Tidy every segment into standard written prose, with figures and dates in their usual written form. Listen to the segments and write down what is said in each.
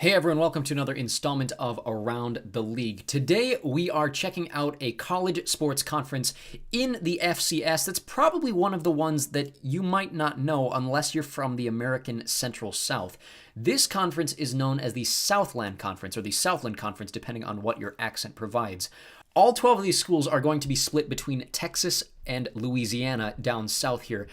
Hey everyone, welcome to another installment of Around the League. Today we are checking out a college sports conference in the FCS that's probably one of the ones that you might not know unless you're from the American Central South. This conference is known as the Southland Conference, or the Southland Conference, depending on what your accent provides. All 12 of these schools are going to be split between Texas and Louisiana down south here,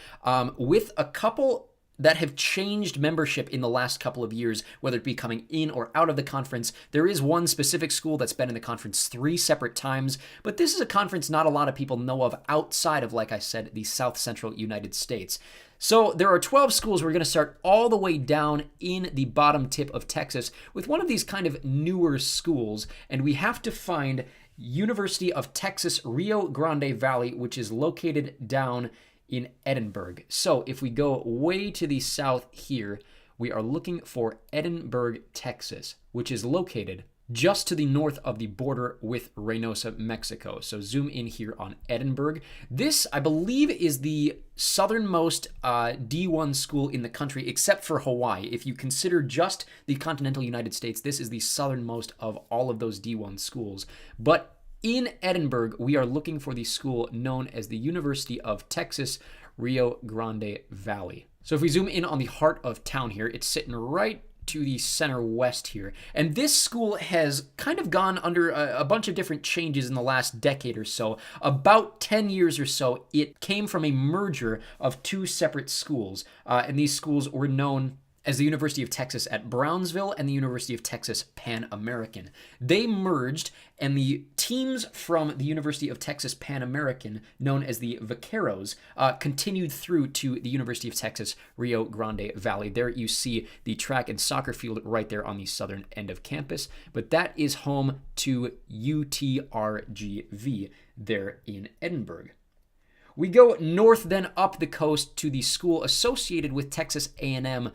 with a couple that have changed membership in the last couple of years, whether it be coming in or out of the conference. There is one specific school that's been in the conference 3 separate times, but this is a conference not a lot of people know of outside of, like I said, the South Central United States. So there are 12 schools. We're going to start all the way down in the bottom tip of Texas with one of these kind of newer schools, and we have to find University of Texas Rio Grande Valley, which is located down in Edinburgh. So if we go way to the south here, we are looking for Edinburgh, Texas, which is located just to the north of the border with Reynosa, Mexico. So zoom in here on Edinburgh. This, I believe, is the southernmost D1 school in the country, except for Hawaii. If you consider just the continental United States, this is the southernmost of all of those D1 schools. But in Edinburgh, we are looking for the school known as the University of Texas Rio Grande Valley. So if we zoom in on the heart of town here, it's sitting right to the center west here. And this school has kind of gone under a bunch of different changes in the last decade or so. About 10 years or so, it came from a merger of 2 separate schools. And these schools were known as the University of Texas at Brownsville and the University of Texas Pan American. They merged, and the teams from the University of Texas Pan American, known as the Vaqueros, continued through to the University of Texas Rio Grande Valley. There you see the track and soccer field right there on the southern end of campus, but that is home to UTRGV there in Edinburgh. We go north then up the coast to the school associated with Texas A&M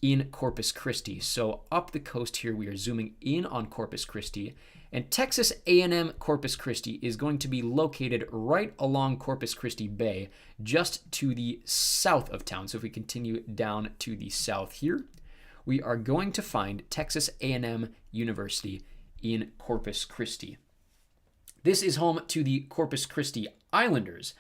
in Corpus Christi. So up the coast here, we are zooming in on Corpus Christi, and Texas A&M Corpus Christi is going to be located right along Corpus Christi Bay, just to the south of town. So if we continue down to the south here, we are going to find Texas A&M University in Corpus Christi. This is home to the Corpus Christi Islanders,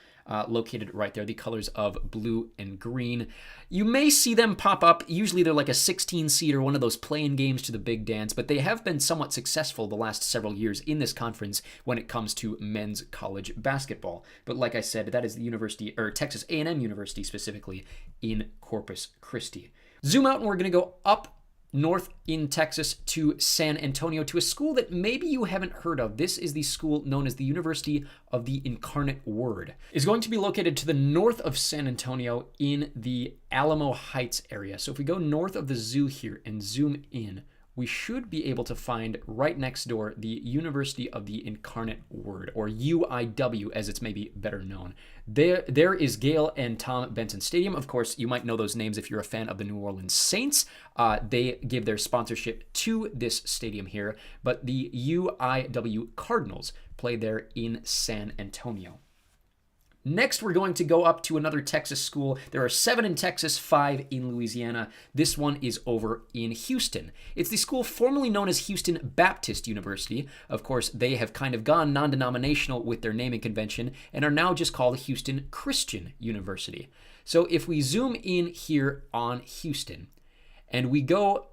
located right there, the colors of blue and green. You may see them pop up. Usually they're like a 16 seed or one of those play-in games to the big dance, but they have been somewhat successful the last several years in this conference when it comes to men's college basketball. But like I said, that is the University, or Texas A&M University specifically, in Corpus Christi. Zoom out, and we're going to go up north in Texas to San Antonio, to a school that maybe you haven't heard of. This is the school known as the University of the Incarnate Word. It's going to be located to the north of San Antonio in the Alamo Heights area. So if we go north of the zoo here and zoom in, we should be able to find right next door the University of the Incarnate Word, or UIW as it's maybe better known. There is Gail and Tom Benson Stadium. Of course, you might know those names if you're a fan of the New Orleans Saints. They give their sponsorship to this stadium here, but the UIW Cardinals play there in San Antonio. Next, we're going to go up to another Texas school. There are 7 in Texas, 5 in Louisiana. This one is over in Houston. It's the school formerly known as Houston Baptist University. Of course, they have kind of gone non-denominational with their naming convention and are now just called Houston Christian University. So if we zoom in here on Houston and we go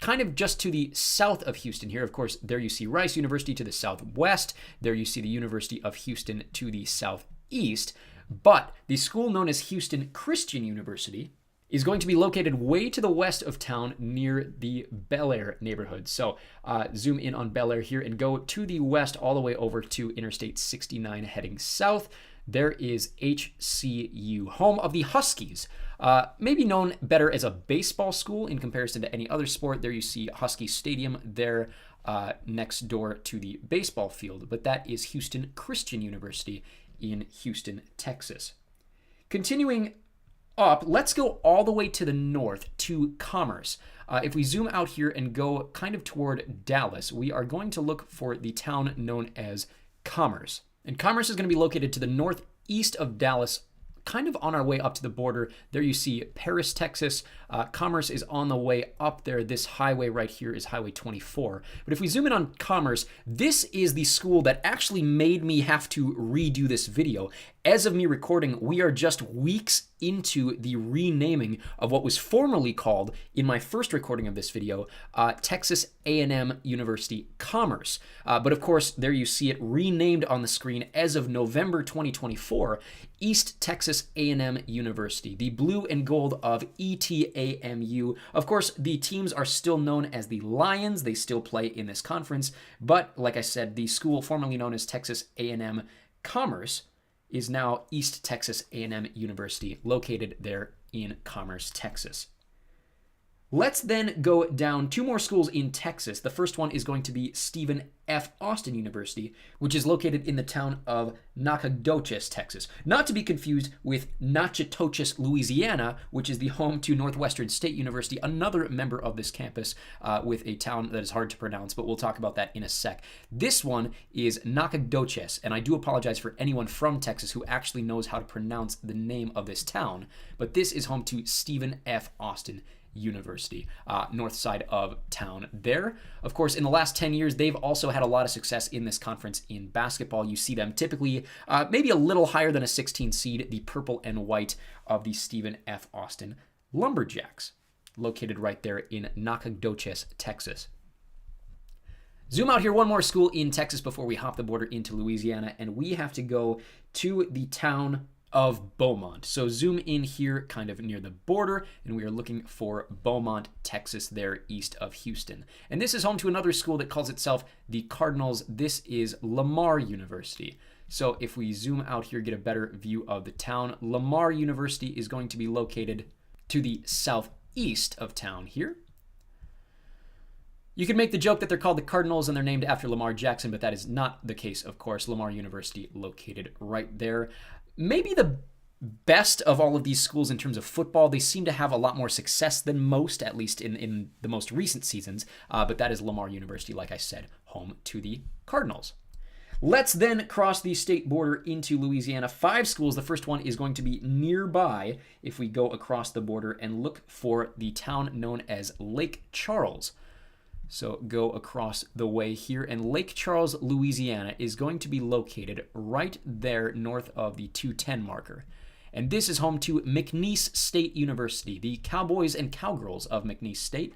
kind of just to the south of Houston here, of course, there you see Rice University to the southwest. There you see the University of Houston to the southeast. But the school known as Houston Christian University is going to be located way to the west of town near the Bel Air neighborhood. So zoom in on Bel Air here and go to the west all the way over to Interstate 69 heading south. There is HCU, home of the Huskies, maybe known better as a baseball school in comparison to any other sport. There you see Husky Stadium there next door to the baseball field, but that is Houston Christian University in Houston, Texas. Continuing up, let's go all the way to the north to Commerce. If we zoom out here and go kind of toward Dallas, we are going to look for the town known as Commerce. And Commerce is going to be located to the northeast of Dallas, kind of on our way up to the border. There you see Paris, Texas. Commerce is on the way up there. This highway right here is Highway 24. But if we zoom in on Commerce, this is the school that actually made me have to redo this video. As of me recording, we are just weeks into the renaming of what was formerly called, in my first recording of this video, Texas A&M University Commerce. But of course, there you see it renamed on the screen as of November 2024, East Texas A&M University, the blue and gold of ETAMU. Of course, the teams are still known as the Lions. They still play in this conference. But like I said, the school formerly known as Texas A&M Commerce is now East Texas A&M University, located there in Commerce, Texas. Let's then go down 2 more schools in Texas. The first one is going to be Stephen F. Austin University, which is located in the town of Nacogdoches, Texas. Not to be confused with Natchitoches, Louisiana, which is the home to Northwestern State University, another member of this campus with a town that is hard to pronounce, but we'll talk about that in a sec. This one is Nacogdoches, and I do apologize for anyone from Texas who actually knows how to pronounce the name of this town, but this is home to Stephen F. Austin University, north side of town there. Of course, in the last 10 years, they've also had a lot of success in this conference in basketball. You see them typically maybe a little higher than a 16 seed, the purple and white of the Stephen F. Austin Lumberjacks, located right there in Nacogdoches, Texas. Zoom out here, one more school in Texas before we hop the border into Louisiana, and we have to go to the town of Beaumont. So zoom in here kind of near the border, and we are looking for Beaumont, Texas, there east of Houston. And this is home to another school that calls itself the Cardinals. This is Lamar University. So if we zoom out here, get a better view of the town, Lamar University is going to be located to the southeast of town here. You could make the joke that they're called the Cardinals and they're named after Lamar Jackson, but that is not the case, of course. Lamar University located right there. Maybe the best of all of these schools in terms of football. They seem to have a lot more success than most, at least in the most recent seasons. But that is Lamar University, like I said, home to the Cardinals. Let's then cross the state border into Louisiana. 5 schools. The first one is going to be nearby if we go across the border and look for the town known as Lake Charles. So go across the way here, and Lake Charles, Louisiana is going to be located right there north of the 210 marker. And this is home to McNeese State University, the Cowboys and Cowgirls of McNeese State.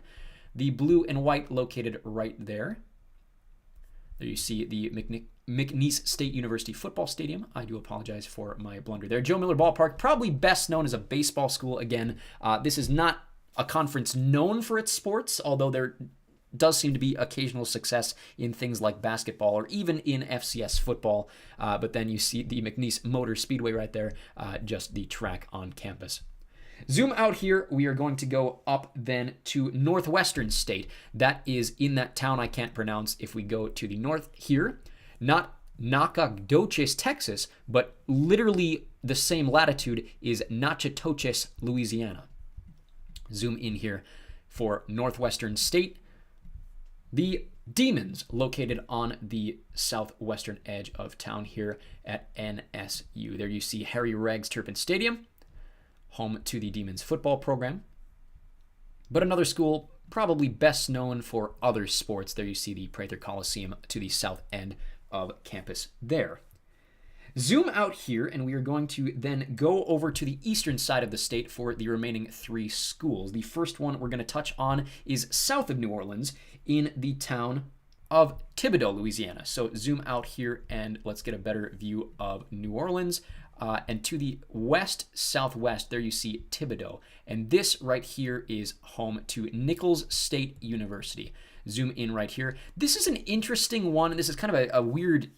The blue and white located right there. There you see the McNeese State University football stadium. I do apologize for my blunder there. Joe Miller Ballpark, probably best known as a baseball school. Again, this is not a conference known for its sports, although there does seem to be occasional success in things like basketball or even in FCS football. But then you see the McNeese Motor Speedway right there, just the track on campus. Zoom out here. We are going to go up then to Northwestern State. That is in that town I can't pronounce. If we go to the north here, not Nacogdoches, Texas, but literally the same latitude is Natchitoches, Louisiana. Zoom in here for Northwestern State. The Demons, located on the southwestern edge of town here at NSU. There you see Harry Rags Turpin Stadium, home to the Demons football program. But another school probably best known for other sports. There you see the Prather Coliseum to the south end of campus there. Zoom out here, and we are going to then go over to the eastern side of the state for the remaining 3 schools. The first one we're going to touch on is south of New Orleans in the town of Thibodaux, Louisiana. So zoom out here, and let's get a better view of New Orleans. And to the west-southwest, there you see Thibodaux. And this right here is home to Nicholls State University. Zoom in right here. This is an interesting one, and this is kind of a weird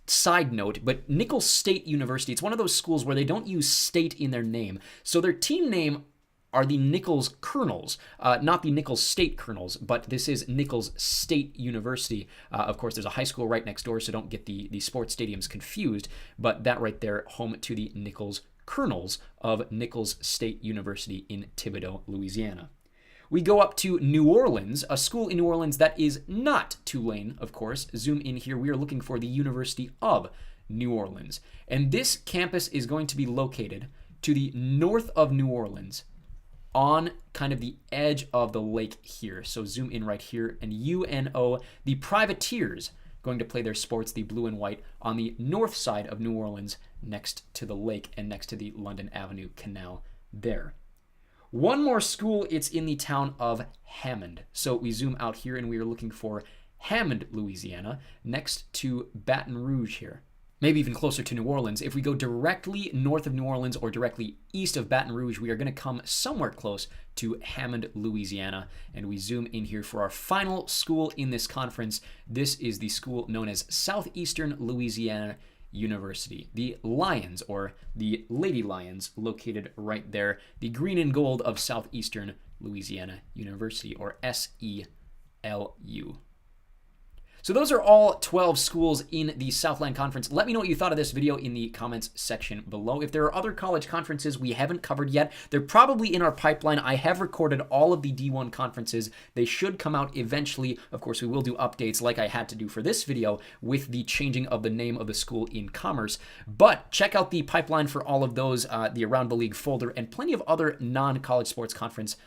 side note, but Nicholls State University, it's one of those schools where they don't use state in their name. So their team name are the Nicholls Colonels, not the Nicholls State Colonels, but this is Nicholls State University. Of course, there's a high school right next door, so don't get the sports stadiums confused, but that right there, home to the Nicholls Colonels of Nicholls State University in Thibodaux, Louisiana. We go up to New Orleans, a school in New Orleans that is not Tulane, of course. Zoom in here. We are looking for the University of New Orleans. And this campus is going to be located to the north of New Orleans on kind of the edge of the lake here. So zoom in right here, and UNO, the Privateers, going to play their sports, the blue and white, on the north side of New Orleans next to the lake and next to the London Avenue Canal there. One more school, it's in the town of Hammond. So we zoom out here and we are looking for Hammond, Louisiana, next to Baton Rouge here. Maybe even closer to New Orleans. If we go directly north of New Orleans or directly east of Baton Rouge, we are going to come somewhere close to Hammond, Louisiana. And we zoom in here for our final school in this conference. This is the school known as Southeastern Louisiana University. The Lions, or the Lady Lions, located right there. The green and gold of Southeastern Louisiana University, or SELU. So those are all 12 schools in the Southland Conference. Let me know what you thought of this video in the comments section below. If there are other college conferences we haven't covered yet, they're probably in our pipeline. I have recorded all of the D1 conferences. They should come out eventually. Of course, we will do updates like I had to do for this video with the changing of the name of the school in Commerce. But check out the pipeline for all of those, the Around the League folder, and plenty of other non-college sports conference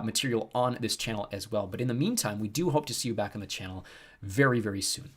material on this channel as well. But in the meantime, we do hope to see you back on the channel very, very soon.